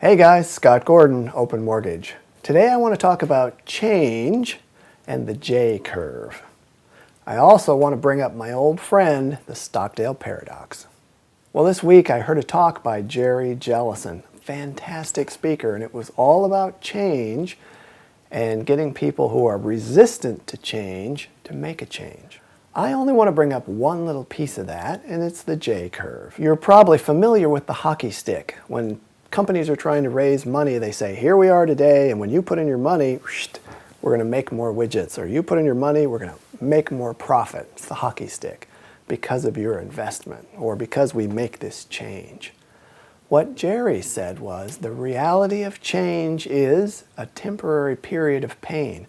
Hey guys, Scott Gordon, Open Mortgage. Today I want to talk about change and the J-curve. I also want to bring up my old friend, the Stockdale Paradox. Well, this week I heard a talk by Jerry Jellison, fantastic speaker, and it was all about change and getting people who are resistant to change to make a change. I only want to bring up one little piece of that, and it's the J-curve. You're probably familiar with the hockey stick. When companies are trying to raise money, they say, here we are today, and when you put in your money, we're going to make more widgets, or you put in your money, we're going to make more profit. It's the hockey stick because of your investment, or because we make this change. What Jerry said was, the reality of change is a temporary period of pain.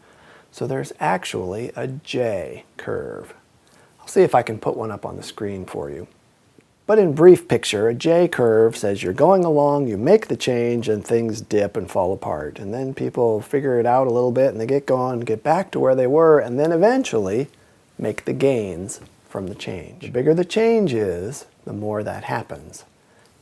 So there's actually a J-curve. I'll see if I can put one up on the screen for you. But in brief picture, a J-curve says you're going along, you make the change, and things dip and fall apart. And then people figure it out a little bit, and they get going, get back to where they were, and then eventually make the gains from the change. The bigger the change is, the more that happens.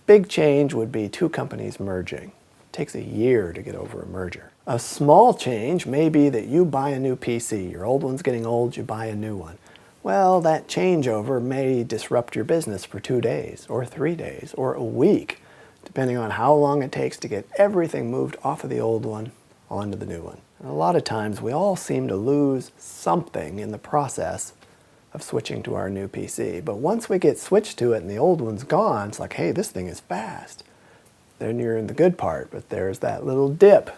Big change would be two companies merging. It takes a year to get over a merger. A small change may be that you buy a new PC. Your old one's getting old, you buy a new one. Well, that changeover may disrupt your business for 2 days, or 3 days, or a week, depending on how long it takes to get everything moved off of the old one onto the new one. And a lot of times we all seem to lose something in the process of switching to our new PC. But once we get switched to it and the old one's gone, it's like, hey, this thing is fast. Then you're in the good part, but there's that little dip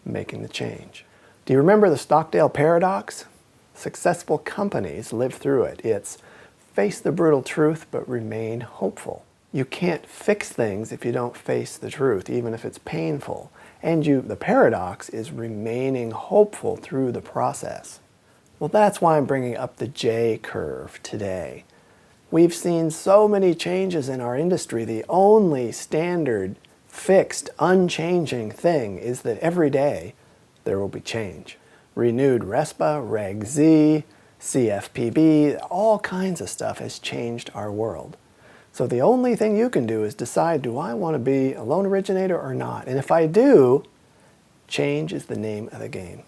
making the change. Do you remember the Stockdale Paradox? Successful companies live through it. It's face the brutal truth, but remain hopeful. You can't fix things if you don't face the truth, even if it's painful. And the paradox is remaining hopeful through the process. Well, that's why I'm bringing up the J-curve today. We've seen so many changes in our industry. The only standard, fixed, unchanging thing is that every day there will be change. Renewed RESPA, Reg Z, CFPB, all kinds of stuff has changed our world. So the only thing you can do is decide, do I want to be a loan originator or not? And if I do, change is the name of the game.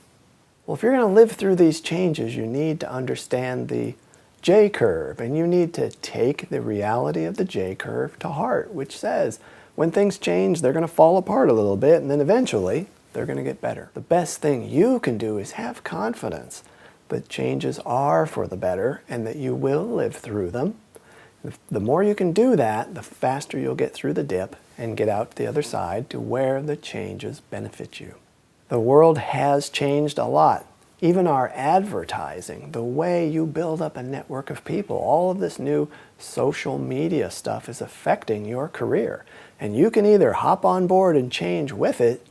Well, if you're going to live through these changes, you need to understand the J-curve, and you need to take the reality of the J-curve to heart, which says when things change, they're going to fall apart a little bit, and then eventually they're going to get better. The best thing you can do is have confidence that changes are for the better and that you will live through them. The more you can do that, the faster you'll get through the dip and get out the other side to where the changes benefit you. The world has changed a lot. Even our advertising, the way you build up a network of people, all of this new social media stuff is affecting your career. And you can either hop on board and change with it,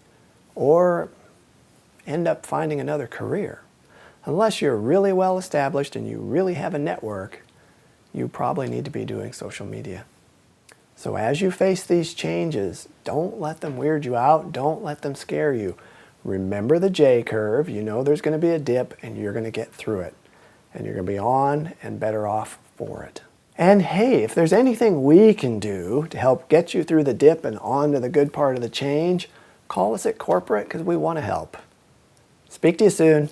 or end up finding another career. Unless you're really well established and you really have a network, you probably need to be doing social media. So as you face these changes, don't let them weird you out, don't let them scare you. Remember the J-curve, you know there's going to be a dip and you're going to get through it. And you're going to be on and better off for it. And hey, if there's anything we can do to help get you through the dip and on to the good part of the change, call us at corporate because we want to help. Speak to you soon.